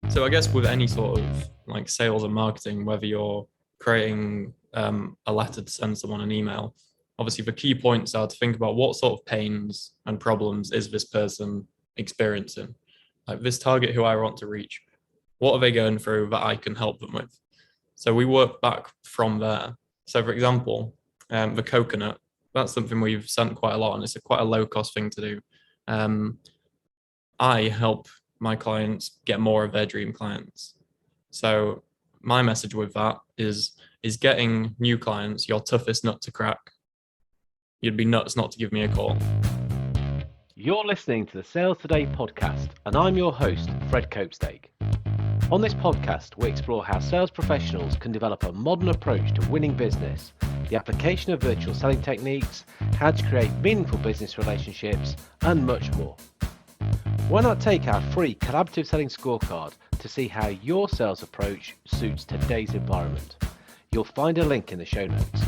So I guess with any sort of like sales and marketing, whether you're creating a letter to send someone an email, obviously the key points are to think about what sort of pains and problems is this person experiencing. Like this target who I want to reach, what are they going through that I can help them with? So we work back from there. So for example, the coconut, that's something we've sent quite a lot and it's quite a low cost thing to do. Um, I help my clients get more of their dream clients. So my message with that is getting new clients your toughest nut to crack. You'd be nuts not to give me a call. You're listening to the Sales Today podcast, and I'm your host, Fred Copestake. On this podcast, we explore how sales professionals can develop a modern approach to winning business, the application of virtual selling techniques, how to create meaningful business relationships, and much more. Why not take our free collaborative selling scorecard to see how your sales approach suits today's environment? You'll find a link in the show notes.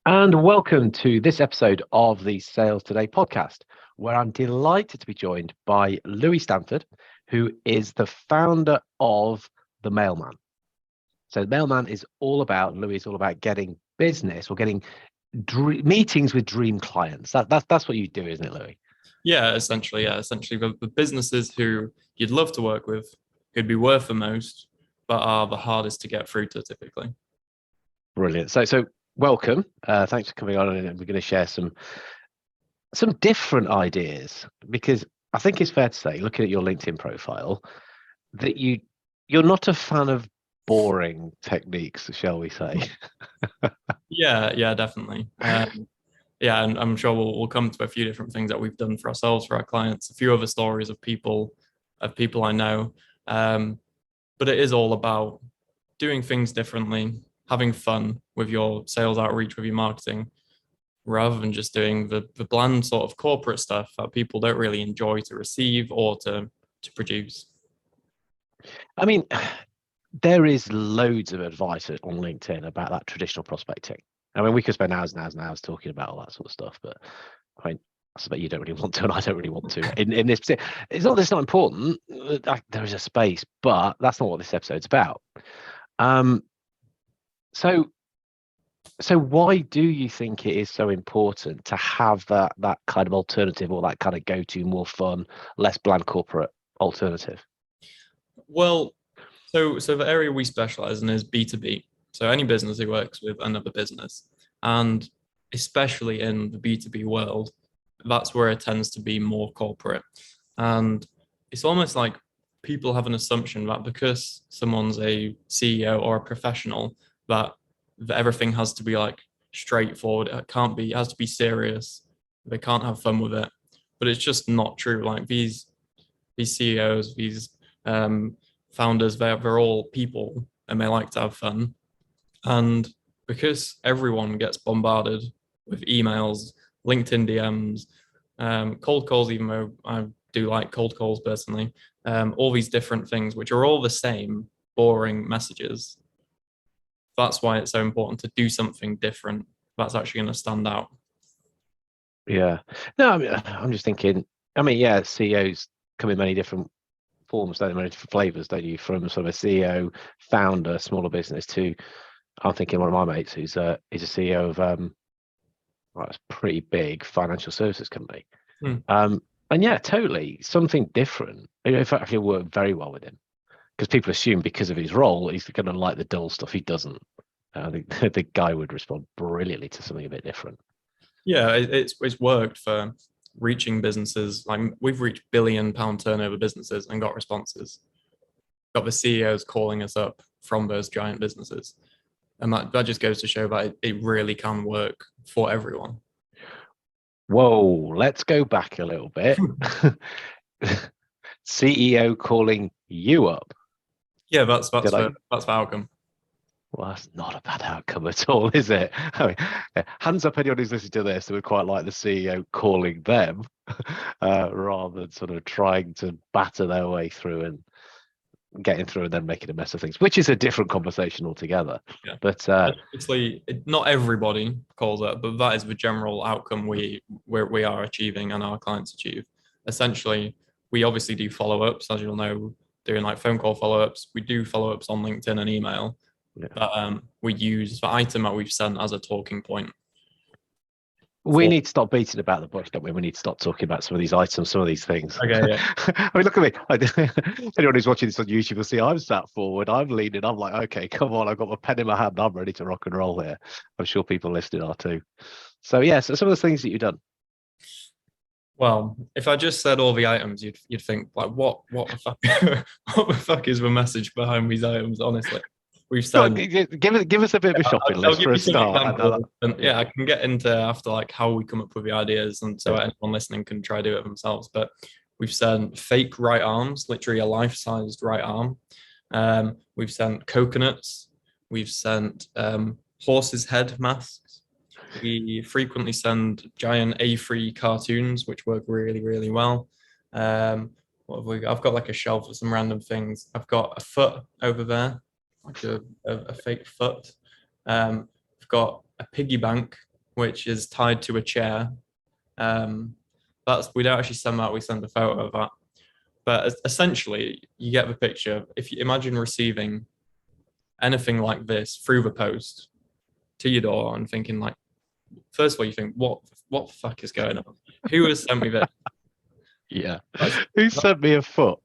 And welcome to this episode of the Sales Today podcast, where I'm delighted to be joined by Louis Stanford, who is the founder of The Mailman. So The Mailman is all about, Louis is all about getting business or getting meetings with dream clients. That's what you do, isn't it, Louis? Yeah, essentially the businesses who you'd love to work with, who'd be worth the most, but are the hardest to get through to typically. Brilliant. So welcome. Thanks for coming on, and we're going to share some different ideas, because I think it's fair to say, looking at your LinkedIn profile, that you're not a fan of boring techniques, shall we say? Yeah, definitely. Yeah, and I'm sure we'll come to a few different things that we've done for ourselves, for our clients, a few other stories of people I know. But it is all about doing things differently, having fun with your sales outreach, with your marketing, rather than just doing the bland sort of corporate stuff that people don't really enjoy to receive or to produce. I mean, there is loads of advice on LinkedIn about that traditional prospecting. I mean, we could spend hours and hours and hours talking about all that sort of stuff, but I mean, I suspect you don't really want to, and I don't really want to. In this, it's not that it's not important. There is a space, but that's not what this episode's about. So why do you think it is so important to have that kind of alternative, or that kind of go-to, more fun, less bland corporate alternative? Well, so the area we specialize in is B2B. So any business who works with another business, and especially in the B2B world, that's where it tends to be more corporate. And it's almost like people have an assumption that because someone's a CEO or a professional, that everything has to be like straightforward. It has to be serious. They can't have fun with it. But it's just not true. Like these CEOs, these founders, they're all people and they like to have fun. And because everyone gets bombarded with emails, LinkedIn DMs, cold calls, even though I do like cold calls personally, all these different things, which are all the same boring messages. That's why it's so important to do something different that's actually going to stand out. Yeah. No, I mean, I'm just thinking, I mean, yeah, CEOs come in many different forms, don't they? Many different flavors, don't you? From sort of a CEO, founder, smaller business, to, I'm thinking one of my mates who's a CEO of a pretty big financial services company. And yeah, totally something different. In fact, it worked very well with him, because people assume because of his role, he's going to like the dull stuff. He doesn't. I think the guy would respond brilliantly to something a bit different. Yeah, it's worked for reaching businesses. Like we've reached £1 billion turnover businesses and got responses. Got the CEOs calling us up from those giant businesses. And that just goes to show that it really can work for everyone. Whoa, let's go back a little bit. CEO calling you up. Yeah, that's the outcome. Well, that's not a bad outcome at all, is it? I mean, hands up anyone who's listening to this who would quite like the CEO calling them, rather than sort of trying to batter their way through and getting through and then making a mess of things, which is a different conversation altogether. Yeah. But obviously, not everybody calls it, but that is the general outcome we are achieving and our clients achieve. Essentially, we obviously do follow-ups, as you'll know, doing like phone call follow-ups. We do follow-ups on LinkedIn and email, Yeah. but we use the item that we've sent as a talking point. We need to stop beating about the bush, don't we? We need to stop talking about some of these items, some of these things. Okay, yeah. I mean, look at me. Anyone who's watching this on YouTube will see I'm sat forward, I'm leaning, I'm like, okay, come on, I've got my pen in my hand, I'm ready to rock and roll here. I'm sure people listening are too. So yeah, so some of the things that you've done. Well, if I just said all the items, you'd think like, what the fuck, what the fuck is the message behind these items? Honestly, we've Go on, said. give us a bit of a shopping I'll list give for a you some start. examples, and Yeah. yeah, I can get into after like how we come up with the ideas, and so Yeah. anyone listening can try do it themselves. But we've sent fake right arms, literally a life-sized right arm. We've sent coconuts. We've sent horses' head masks. We frequently send giant A3 cartoons, which work really, really well. What have we got? I've got like a shelf of some random things. I've got a foot over there, like a fake foot. I've got a piggy bank, which is tied to a chair. That's we don't actually send that, we send a photo of that. But essentially, you get the picture. If you imagine receiving anything like this through the post to your door and thinking like, first of all, you think, what the fuck is going on? Who has sent me this? Yeah. That's, Who sent me a foot?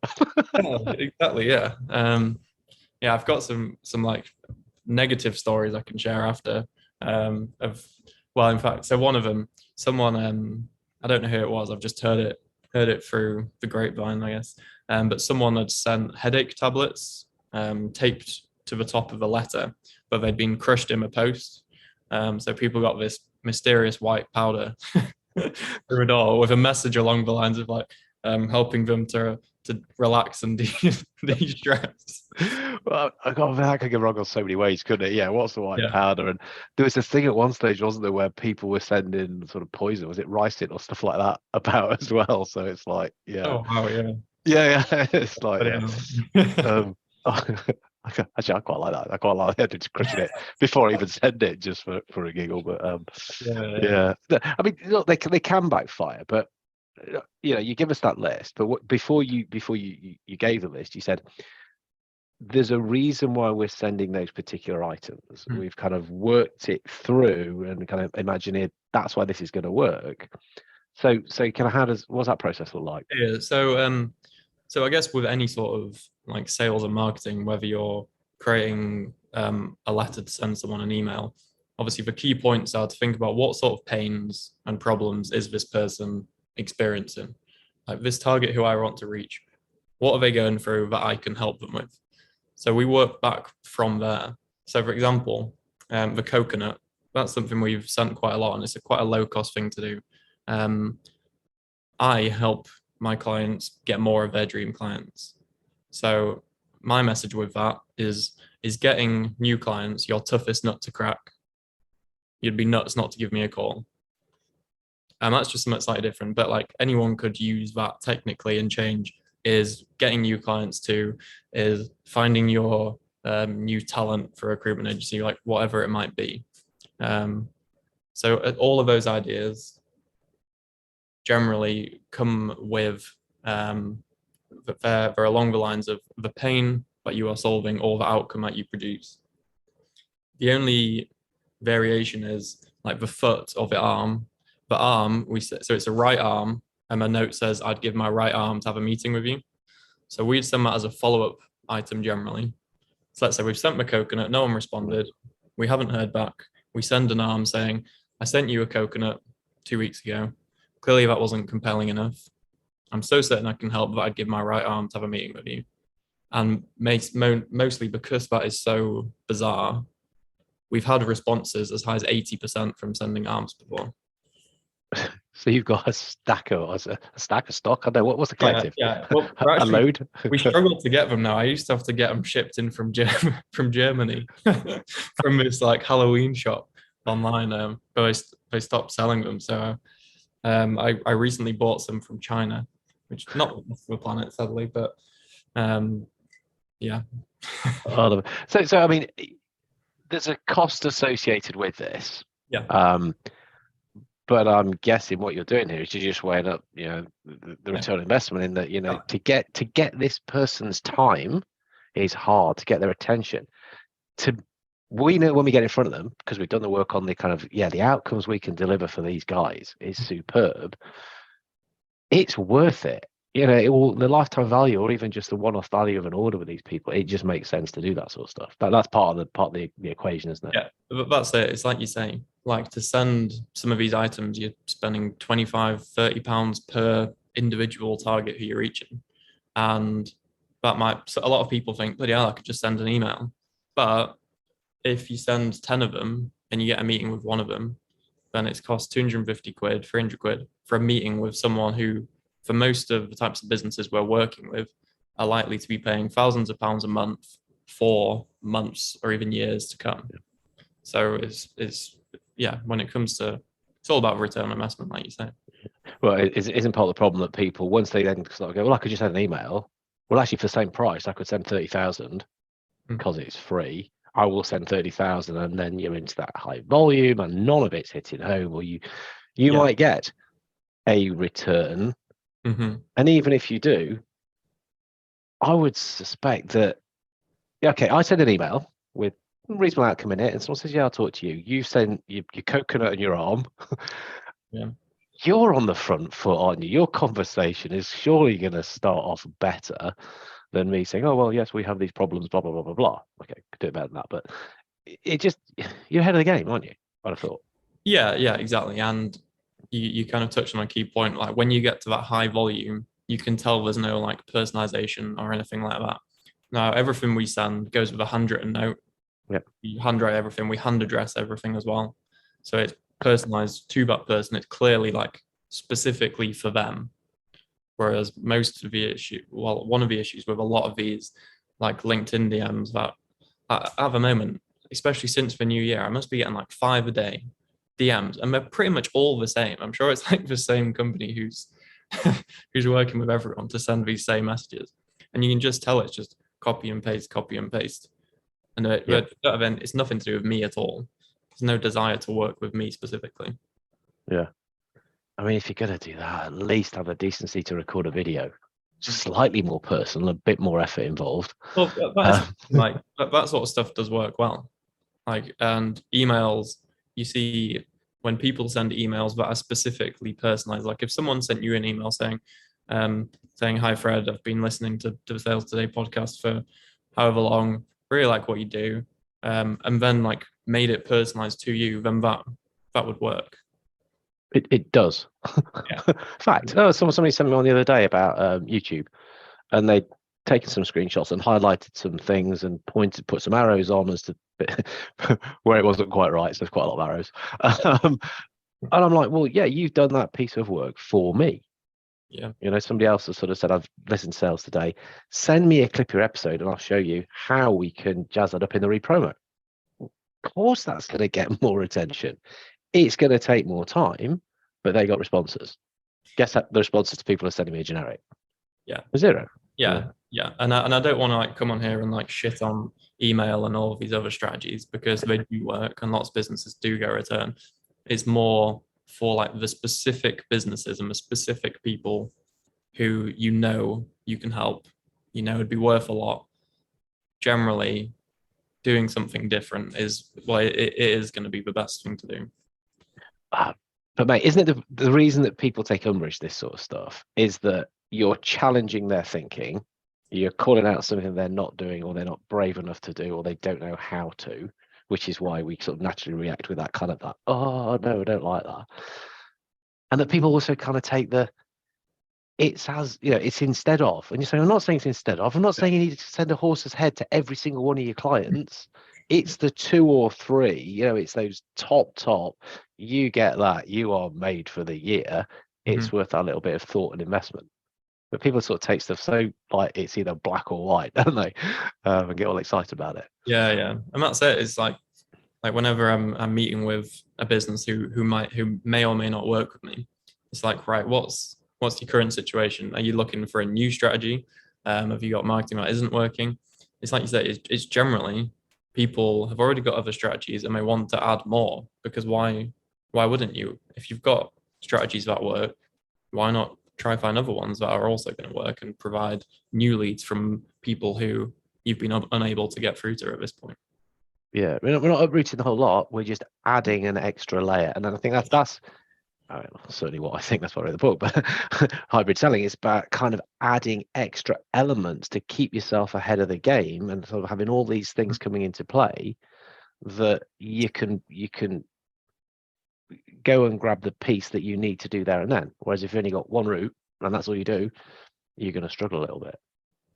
yeah, exactly, yeah. Yeah, I've got some like negative stories I can share after. Of well, in fact, so one of them, someone I don't know who it was. I've just heard it through the grapevine, I guess. But someone had sent headache tablets taped to the top of a letter, but they'd been crushed in a post. So people got this mysterious white powder through a door with a message along the lines of like helping them to relax and de-stress. Well, that could go wrong on so many ways, couldn't it? Yeah, what's the white Yeah. powder? And there was this thing at one stage, wasn't there, where people were sending sort of poison, was it ricin or stuff like that about as well? So it's like, yeah. Oh wow, yeah. Yeah, it's like, But, yeah. Actually, I quite like that. I quite like the just crushing it before I even send it, just for a giggle. But yeah. I mean, look, they can backfire, but you give us that list. But before you gave the list, you said there's a reason why we're sending those particular items. Mm. We've kind of worked it through and kind of imagined that's why this is going to work. So kind of what's that process look like? Yeah. So I guess with any sort of like sales and marketing, whether you're creating a letter to send someone an email, obviously the key points are to think about what sort of pains and problems is this person experiencing. Like this target who I want to reach, what are they going through that I can help them with? So we work back from there. So for example, the coconut, that's something we've sent quite a lot, and it's quite a low cost thing to do. I help my clients get more of their dream clients. So my message with that is getting new clients your toughest nut to crack. You'd be nuts not to give me a call. And that's just something slightly different, but like anyone could use that technically and change is getting new clients to, is finding your new talent for a recruitment agency, like whatever it might be. So all of those ideas generally come with they're along the lines of the pain that you are solving or the outcome that you produce. The only variation is like the foot or the arm. The arm, so it's a right arm, and my note says I'd give my right arm to have a meeting with you. So we'd send that as a follow-up item generally. So let's say we've sent the coconut, no one responded, we haven't heard back. We send an arm saying, I sent you a coconut 2 weeks ago. Clearly that wasn't compelling enough. I'm so certain I can help that I'd give my right arm to have a meeting with you. And mostly because that is so bizarre, we've had responses as high as 80% from sending arms before. So you've got a stack of stock. I don't know what's the collective. Yeah. Well, a load. We struggle to get them now. I used to have to get them shipped in from Germany, from this like Halloween shop online. But they stopped selling them. So I recently bought some from China, which not the planet sadly, but yeah. So I mean, there's a cost associated with this. Yeah. But I'm guessing what you're doing here is you're just weighing up, the Yeah. return on investment in that, to get this person's time is hard, to get their attention. To We know when we get in front of them, because we've done the work on the kind of, the outcomes we can deliver for these guys is superb. It's worth it. The lifetime value, or even just the one-off value of an order with these people, it just makes sense to do that sort of stuff. That's part of the equation, isn't it? Yeah, but that's it. It's like you say, like to send some of these items, you're spending 25, 30 pounds per individual target who you're reaching. And that might, so a lot of people think, bloody hell, I could just send an email. But if you send 10 of them and you get a meeting with one of them, then it's cost 250 quid, 300 quid for a meeting with someone who, for most of the types of businesses we're working with, are likely to be paying thousands of pounds a month for months or even years to come. So it's yeah, when it comes to, it's all about return on investment, like you say. Well, it isn't part of the problem that people, once they then start go, well, I could just send an email. Well, actually, for the same price, I could send 30,000 Mm. because it's free. I will send 30,000, and then you're into that high volume, and none of it's hitting home, or you Yeah. might get a return, Mm-hmm. and even if you do, I would suspect that. Okay, I send an email with reasonable outcome in it, and someone says, "Yeah, I'll talk to you." You send your coconut and your arm. Yeah. You're on the front foot, aren't you? Your conversation is surely going to start off better than me saying, "Oh, well, yes, we have these problems, blah blah blah blah blah." Okay, could do better than that, but it just you're ahead of the game, aren't you? I'd have thought. Yeah, exactly. And you kind of touched on a key point. Like when you get to that high volume, you can tell there's no like personalization or anything like that. Now, everything we send goes with a handwritten note. Yeah, We handwrite everything, we hand address everything as well. So it's personalized to that person. It's clearly like specifically for them. Whereas most of the issue, well, one of the issues with a lot of these like LinkedIn DMs that at the moment, especially since the new year, I must be getting like 5 a day DMs, and they're pretty much all the same. I'm sure it's like the same company who's who's working with everyone to send these same messages, and you can just tell it's just copy and paste. And yeah, that event, it's nothing to do with me at all. There's no desire to work with me specifically. yeah. I mean, if you're going to do that, at least have the decency to record a video. Slightly more personal, a bit more effort involved. Well, that is Um, like that sort of stuff does work well. Like, and emails, you see when people send emails that are specifically personalized. Like if someone sent you an email saying, "Hi Fred, I've been listening to the Sales Today podcast for however long, really like what you do," and then like made it personalized to you, then that would work. it does. Yeah. Fact. Oh, somebody sent me one the other day about YouTube, and they'd taken some screenshots and highlighted some things and put some arrows on as to where it wasn't quite right. So there's quite a lot of arrows. Um, and I'm like, well, yeah, you've done that piece of work for me. Yeah. Somebody else has sort of said, I've listened to Sales Today. Send me a clip of your episode and I'll show you how we can jazz that up in the repromo. Of course, that's going to get more attention. It's going to take more time, but they got responses. Guess that the responses to people are sending me a generic. Yeah. Zero. Yeah. And I don't want to like come on here and like shit on email and all of these other strategies because they do work and lots of businesses do get a return. It's more for like the specific businesses and the specific people who you can help, it'd be worth a lot. Generally, doing something different is, well, it is going to be the best thing to do. But mate, isn't it the reason that people take umbrage this sort of stuff is that you're challenging their thinking, you're calling out something they're not doing or they're not brave enough to do or they don't know how to, which is why we sort of naturally react with that kind of that, oh no, I don't like that. And that people also kind of take it's as it's instead of, and you're saying, I'm not saying it's instead of, I'm not saying you need to send a horse's head to every single one of your clients. It's the 2 or 3, it's those top, you get that, you are made for the year. It's worth that little bit of thought and investment. But people sort of take stuff so like it's either black or white, don't they? And get all excited about it. Yeah. And that's it. It's like whenever I'm meeting with a business who may or may not work with me, it's like, right, what's your current situation? Are you looking for a new strategy? Have you got marketing that isn't working? It's like you say, it's generally people have already got other strategies and they want to add more because why wouldn't you? If you've got strategies that work, why not try find other ones that are also going to work and provide new leads from people who you've been unable to get through to at this point? Yeah, we're not uprooting the whole lot. We're just adding an extra layer, and then I think that's I mean, certainly what I think. That's why I wrote the book. But hybrid selling is about kind of adding extra elements to keep yourself ahead of the game, and sort of having all these things coming into play that you can go and grab the piece that you need to do there and then. Whereas if you've only got one route and that's all you do, you're going to struggle a little bit.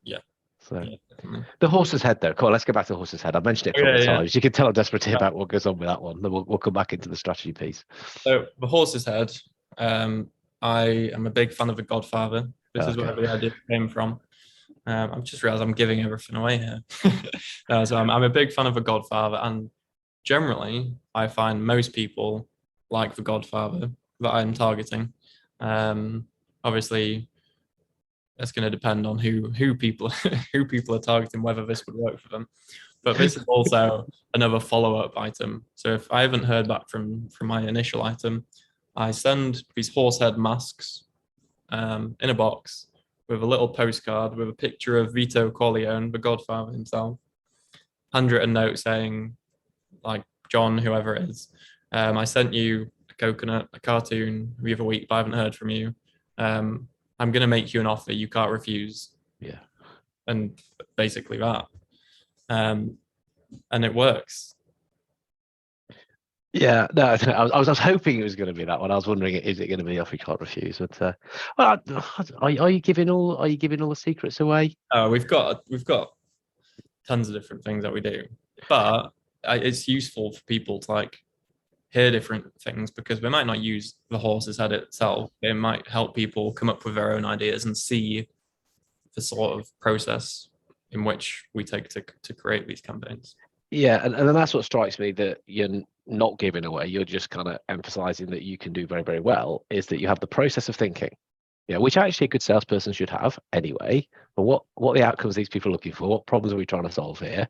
Yeah. So Yeah, definitely. the horse's head, though. Cool. Let's go back to the horse's head. I've mentioned it a Oh, couple yeah, of yeah. times. You can tell I'm desperate to hear about what goes on with that one. Then we'll come back into the strategy piece. So the horse's head. I am a big fan of The Godfather. This is where Okay. the idea came from. I've just realized I'm giving everything away here. So I'm a big fan of The Godfather, and generally, I find most people like The Godfather that I'm targeting. Obviously, it's going to depend on who people who people are targeting, whether this would work for them. But this is also another follow-up item. So if I haven't heard back from my initial item, I send these horse head masks in a box with a little postcard with a picture of Vito Corleone, the Godfather himself, handwritten note saying, like, John, whoever it is, I sent you a coconut, a cartoon the other week, but I haven't heard from you. I'm going to make you an offer you can't refuse. Yeah. And basically that. And it works. Yeah, no, I was hoping it was going to be that one. I was wondering, is it going to be off you can't refuse? But well, are you giving all the secrets away? We've got tons of different things that we do, but it's useful for people to like hear different things because we might not use the horse's head itself. It might help people come up with their own ideas and see the sort of process in which we take to create these campaigns. Yeah, and then that's what strikes me, that you're not giving away. You're just kind of emphasizing that you can do very, very well, is that you have the process of thinking, which actually a good salesperson should have anyway. But what are the outcomes these people are looking for? What problems are we trying to solve here?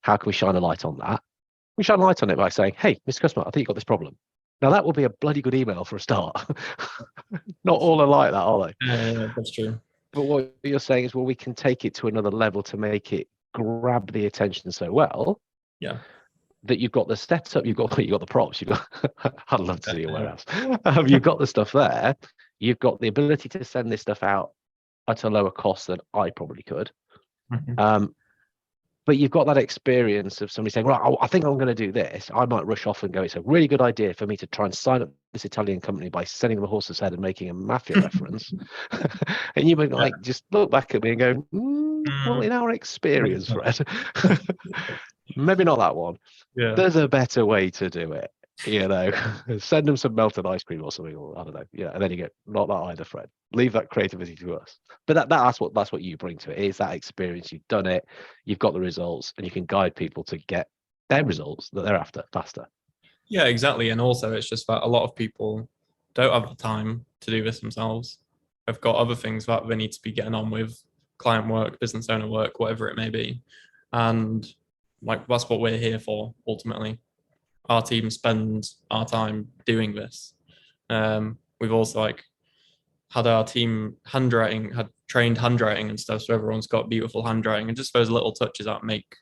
How can we shine a light on that? We shine a light on it by saying, hey, Mr. Customer, I think you've got this problem. Now that will be a bloody good email for a start. Not all are like that, are they? Yeah, that's true. But what you're saying is, well, we can take it to another level to make it grab the attention so well. Yeah. That you've got the setup, you've got the props, you've got I'd love to see your warehouse. You've got the stuff there, you've got the ability to send this stuff out at a lower cost than I probably could. Mm-hmm. But you've got that experience of somebody saying, right, I think I'm going to do this. I might rush off and go, it's a really good idea for me to try and sign up this Italian company by sending them a horse's head and making a mafia reference. And you would like just look back at me and go, well, in our experience, Fred, maybe not that one. Yeah. There's a better way to do it. Send them some melted ice cream or something, or I don't know. Yeah, and then you go, not that either, Fred. Leave that creativity to us. But that's what you bring to it. Is that experience? You've done it. You've got the results, and you can guide people to get their results that they're after faster. Yeah, exactly. And also, it's just that a lot of people don't have the time to do this themselves. They've got other things that they need to be getting on with, client work, business owner work, whatever it may be. And like that's what we're here for ultimately. Our team spends our time doing this. We've also like had our team had trained handwriting and stuff, so everyone's got beautiful handwriting, and just those little touches that make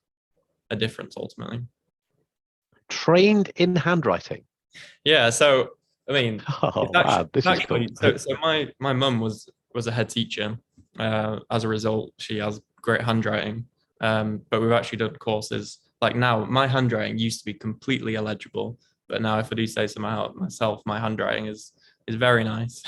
a difference ultimately. Trained in handwriting. Yeah, so I mean, This is cool. So my mum was a head teacher. As a result, she has great handwriting. But we've actually done courses. Like now, my handwriting used to be completely illegible, but now if I do say so myself, my handwriting is very nice.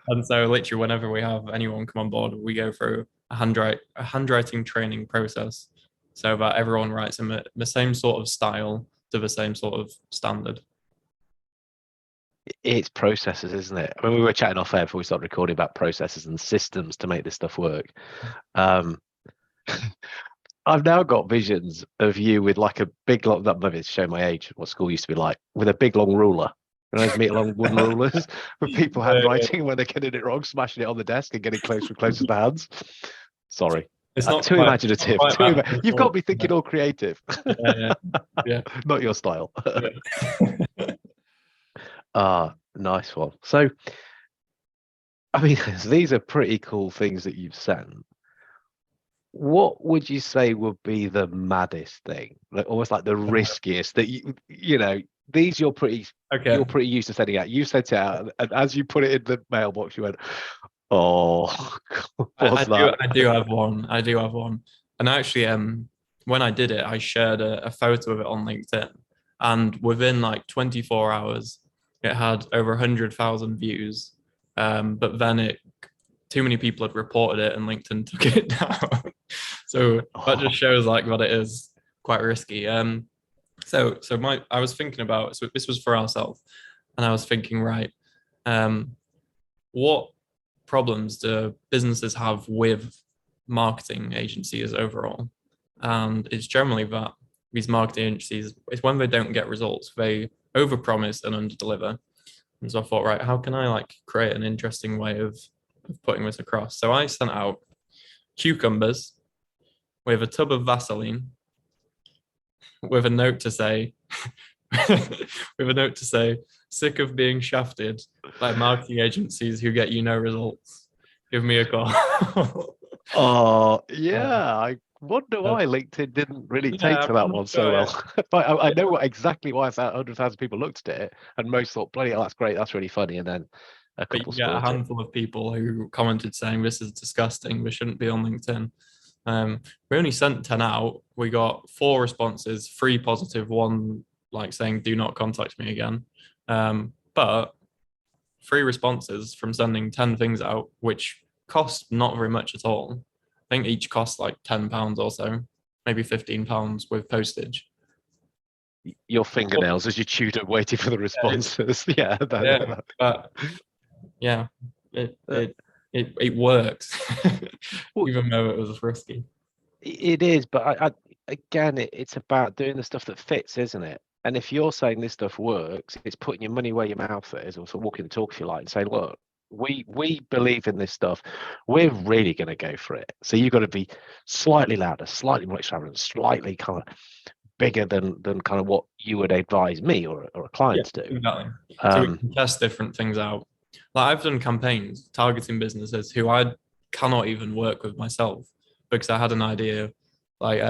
And so literally whenever we have anyone come on board, we go through a handwriting training process so that everyone writes in the same sort of style to the same sort of standard. It's processes, isn't it? I mean, we were chatting off air before we started recording about processes and systems to make this stuff work. I've now got visions of you with like a big long, that maybe it's showing my age, what school used to be like, with a big long ruler. Those meet along wooden rulers with people handwriting when they're getting it wrong, smashing it on the desk and getting closer and closer to the hands. Sorry. It's not too imaginative. You've got me thinking all creative. Yeah. Not your style. Yeah. Ah, nice one. So, I mean, these are pretty cool things that you've sent. What would you say would be the maddest thing, like almost like the riskiest that you know? These you're Okay. pretty used to sending out. You sent it out, and as you put it in the mailbox, you went, "Oh, I what's do that?" I do have one. I do have one. And actually, when I did it, I shared a photo of it on LinkedIn. And within like 24 hours, it had over 100,000 views. But then it too many people had reported it and LinkedIn took it down. So that just Oh, shows like that it is quite risky. So my I was thinking about, so this was for ourselves, and I was thinking, right, um, what problems do businesses have with marketing agencies overall? And it's generally that these marketing agencies, it's when they don't get results, they overpromise and underdeliver. And so I thought, right, how can I like create an interesting way of putting this across? So I sent out cucumbers with a tub of Vaseline with a note to say, with a note to say, sick of being shafted by marketing agencies who get you no results. Give me a call. oh, Uh, yeah. I wonder uh, why LinkedIn didn't really take yeah, to I'm that not one so sure. Yeah. well. But I know exactly why 100,000 people looked at it, and most thought, "Bloody hell, that's great. That's really funny." And then a But couple you get a spoilt it. handful of people who commented saying this is disgusting. This shouldn't be on LinkedIn. We only sent 10 out. We got four responses, three positive, one like saying, do not contact me again. But three responses from sending 10 things out, which cost not very much at all. I think each cost like £10 or so, maybe £15 with postage. Your fingernails as you chewed it, waiting for the Yeah, responses. Yeah, yeah, but yeah, it that- it it works, well, even though it was risky. it is, but again, it's about doing the stuff that fits, isn't it? And if you're saying this stuff works, it's putting your money where your mouth is, or sort of walking the talk, if you like, and saying, "Look, we believe in this stuff. We're really going to go for it." So you've got to be slightly louder, slightly more extravagant, slightly kind of bigger than kind of what you would advise me or a Yeah, client to do. exactly. So we Um, can test different things out. Like I've done campaigns targeting businesses who I cannot even work with myself because I had an idea, like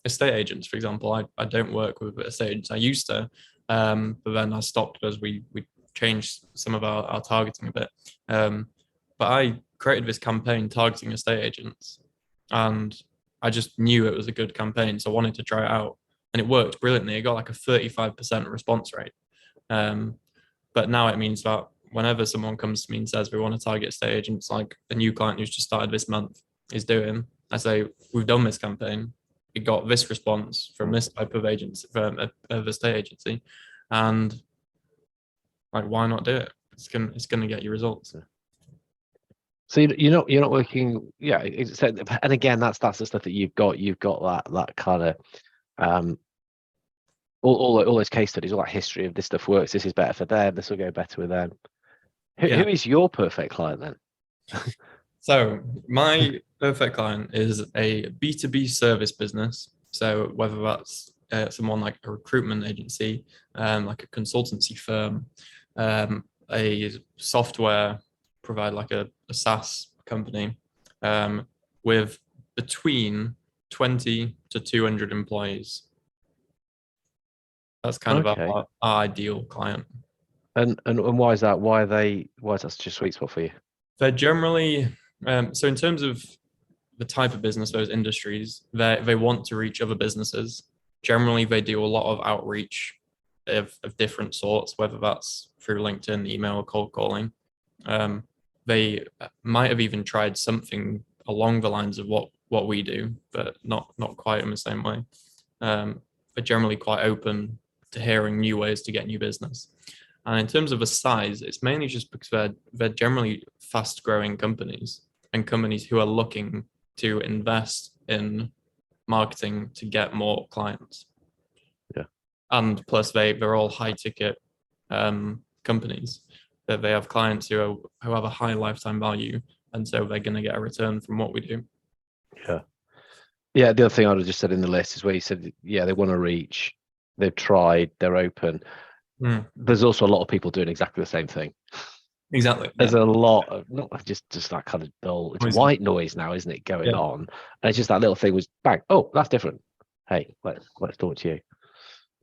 estate agents, for example. I don't work with estate agents. I used to, but then I stopped because we changed some of our targeting a bit. But I created this campaign targeting estate agents, and I just knew it was a good campaign, so I wanted to try it out, and it worked brilliantly. It got like a 35% response rate. Um, but now it means that whenever someone comes to me and says we want to target estate agents, like a new client who's just started this month is doing, I say we've done this campaign. It got this response from this type of agency, from of estate agency, and like why not do it? It's gonna get you results. so you're not working, yeah. And again, that's the stuff that you've got. You've got that kind of um, all those case studies, all that history of this stuff works. This is better for them. This will go better with them. Who Yeah. is your perfect client then? So my perfect client is a B2B service business. So whether that's someone like a recruitment agency, like a consultancy firm, a software provider like a SaaS company, with between 20 to 200 employees. That's kind of Okay. our ideal client. And why is that? Why is that such a sweet spot for you? They're generally, so in terms of the type of business, those industries, they want to reach other businesses. Generally, they do a lot of outreach of different sorts, whether that's through LinkedIn, email, or cold calling. They might have even tried something along the lines of what we do, but not quite in the same way. They're generally quite open to hearing new ways to get new business. And in terms of the size, it's mainly just because they're generally fast growing companies and companies who are looking to invest in marketing to get more clients. Yeah. And plus they're all high ticket companies that they have clients who have a high lifetime value, and so they're going to get a return from what we do. Yeah. Yeah. The other thing I'd have just said in the list is where you said, yeah, they want to reach, they've tried, they're open. Mm, there's also a lot of people doing exactly the same thing. exactly. There's Yeah. a lot of not just that kind of dull. It's Obviously. white noise now, isn't it, going Yeah. on? And it's just that little thing was bang. Oh, that's different. Hey, let's talk to you.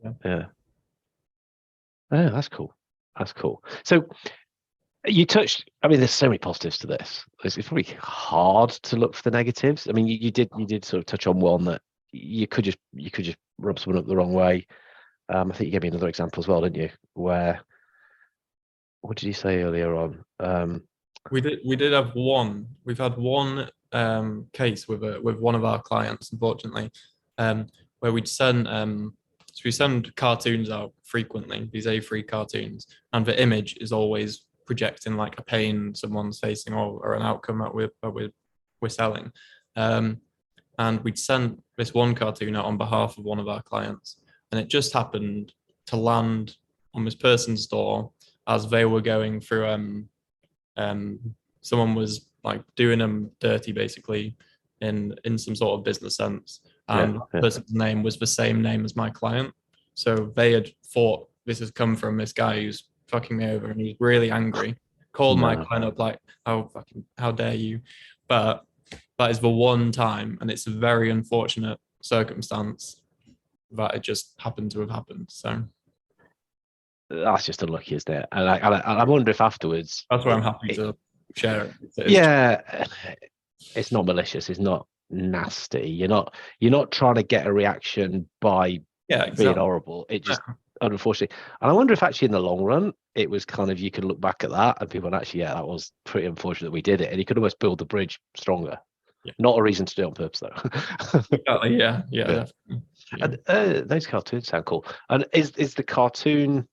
Yeah. Yeah. Oh, that's cool. That's cool. So you touched. I mean, there's so many positives to this. It's probably hard to look for the negatives. I mean, you did sort of touch on one that you could just rub someone up the wrong way. I think you gave me another example as well, didn't you? Where what did you say earlier on? We did have one. We've had one case with one of our clients, unfortunately, um, where we send cartoons out frequently, these A3 cartoons, and the image is always projecting like a pain someone's facing, or an outcome that we're selling. Um, and we'd sent this one cartoon out on behalf of one of our clients, and it just happened to land on this person's door as they were going through um, someone was like doing them dirty basically in some sort of business sense, Yeah, and the yeah. person's name was the same name as my client. So they had thought this has come from this guy who's fucking me over, and he was really angry. Called my No. client up like, how dare you? But that is the one time, and it's a very unfortunate circumstance that it just happened to have happened. So That's just unlucky, isn't it? And I wonder if afterwards, that's why I'm happy to share it. It's yeah, it's not malicious. It's not nasty. You're not trying to get a reaction by yeah, being exactly. horrible. It Yeah. just unfortunately, and I wonder if actually in the long run, it was kind of you could look back at that and people actually, yeah, that was pretty unfortunate that we did it, and you could almost build the bridge stronger. Yeah. Not a reason to do it on purpose though. Exactly. Yeah. Yeah. Yeah. Definitely. Yeah. And those cartoons sound cool. And is the cartoon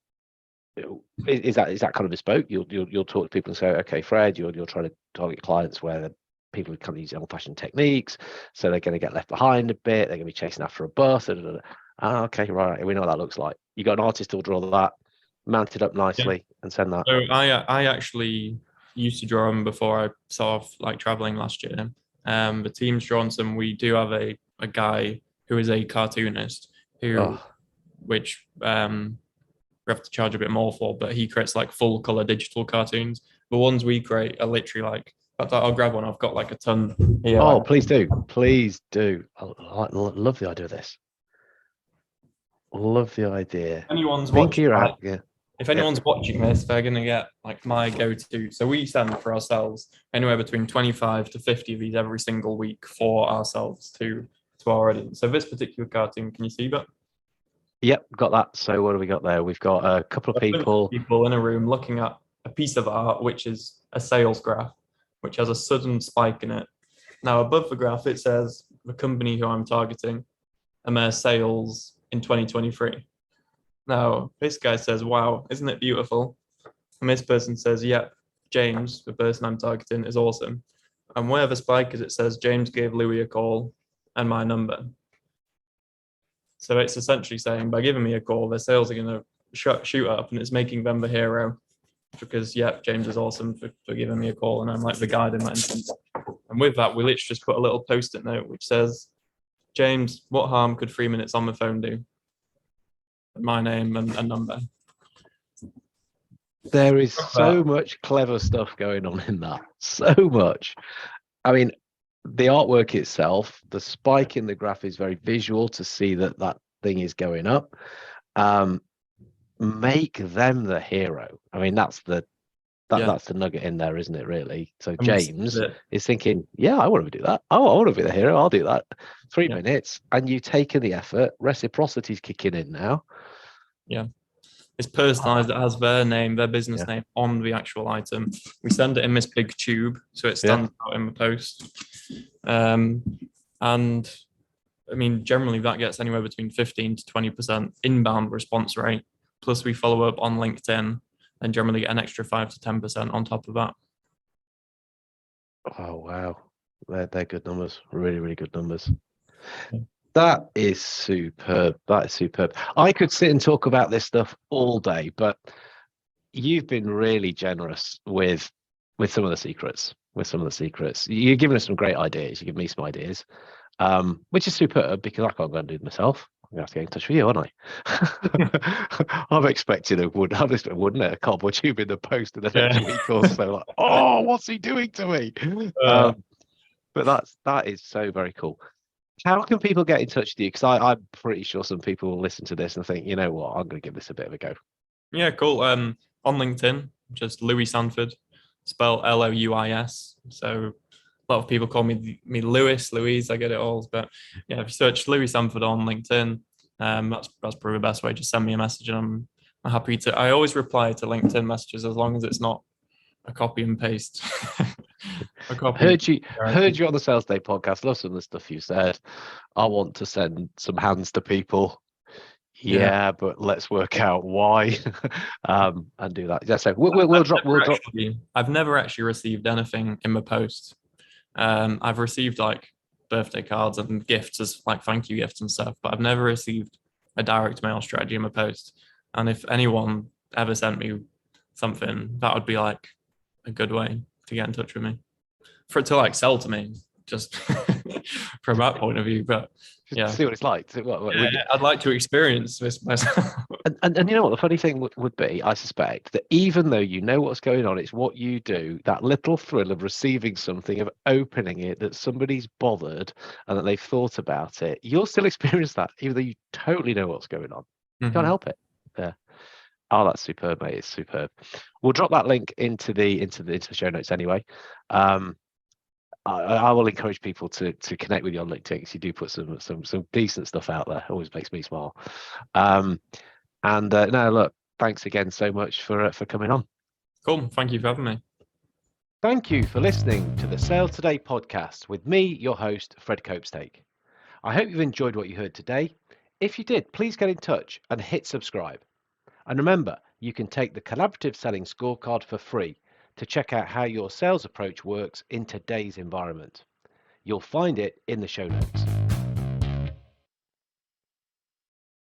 is that kind of bespoke? You'll talk to people and say, okay, Fred, you're trying to target clients where the people who kind of use old-fashioned techniques, so they're going to get left behind a bit. They're going to be chasing after a bus. Okay, right. We know what that looks like. You got an artist who'll draw that, mount it up Yeah. nicely, and send that. So I actually used to draw them before I started like traveling last year. The team's drawn some. We do have a guy who is a cartoonist who, Oh, which we have to charge a bit more for, but he creates like full color digital cartoons. The ones we create are literally like, in fact, I'll grab one. I've got like a ton here. oh, Like, please do, please do. I love the idea of this. Love the idea. anyone's Think of watching, your like, act. Yeah, if yeah. anyone's watching this, they're gonna get like my go-to. So we send for ourselves anywhere between 25 to 50 of these every single week for ourselves to our audience. So this particular cartoon, can you see that? Yep, got that. So what do we got there? We've got a couple of A bunch of people. people in a room looking at a piece of art, which is a sales graph, which has a sudden spike in it. Now, above the graph, it says the company who I'm targeting and their sales in 2023. Now, this guy says, wow, isn't it beautiful? And this person says, yep, James, the person I'm targeting, is awesome. And where the spike is, it says, James gave Louis a call and my number. So it's essentially saying by giving me a call, their sales are going to shoot up, and it's making them the hero because, yeah, James is awesome for giving me a call, and I'm like the guide in that instance. And with that, we literally just put a little post-it note which says, James, what harm could 3 minutes on the phone do? My name and number. There is Love so that. much clever stuff going on in that. So much. I mean, the artwork itself, the spike in the graph is very visual to see that that thing is going up. Make them the hero. I mean, that's the Yeah. that's the nugget in there, isn't it? Really. So And we James it. is thinking, yeah, I want to do that. Oh, I want to be the hero. I'll do that. 3 Yeah. minutes, and you've taken the effort. Reciprocity's kicking in now. Yeah. It's personalized. It has their name, their business Yeah, name on the actual item. We send it in this big tube so it yeah. stands out in the post. And I mean, generally that gets anywhere between 15 to 20% inbound response rate. Plus, we follow up on LinkedIn and generally get an extra 5 to 10% on top of that. Oh wow, they're good numbers. Really, really good numbers. Yeah. That is superb. That is superb. I could sit and talk about this stuff all day, but you've been really generous with some of the secrets. With some of the secrets, you've given us some great ideas. You give me some ideas, which is superb because I can't go and do it myself. gonna have to get in touch with you, aren't I? I'm expecting wouldn't it? A cardboard tube in the post in the next Yeah. week or so. Like, oh, what's he doing to me? Uh, But that is so very cool. How can people get in touch with you? Because I'm pretty sure some people will listen to this and think, you know what, I'm going to give this a bit of a go. yeah, cool. On LinkedIn, just Louis Sanford, spelled Louis. So a lot of people call me Louise. I get it all, but yeah, if you search Louis Sanford on LinkedIn, that's probably the best way. Just send me a message, and I'm happy to. I always reply to LinkedIn messages as long as it's not a copy and paste. A copy. Heard you on the Sales Day podcast. Love some of the stuff you said. I want to send some hands to people. Yeah. Yeah, but let's work out why, and do that. Yeah, so we'll drop. I've never actually received anything in my post. I've received like birthday cards and gifts as like thank you gifts and stuff, but I've never received a direct mail strategy in my post. And if anyone ever sent me something, that would be like a good way to get in touch with me. For it to like sell to me, just from that point of view. But Just yeah, see what it's like. I'd like to experience this myself. And you know what the funny thing would be, I suspect, that even though you know what's going on, it's what you do, that little thrill of receiving something, of opening it, that somebody's bothered and that they've thought about it, you'll still experience that, even though you totally know what's going on. You can't help it. Yeah. Oh, that's superb, mate. It's superb. We'll drop that link into the show notes anyway. I will encourage people to connect with you on LinkedIn because you do put some decent stuff out there. Always makes me smile. No, look, thanks again so much for coming on. Cool. Thank you for having me. Thank you for listening to the Sales Today podcast with me, your host, Fred Copestake. I hope you've enjoyed what you heard today. If you did, please get in touch and hit subscribe. And remember, you can take the collaborative selling scorecard for free to check out how your sales approach works in today's environment. You'll find it in the show notes.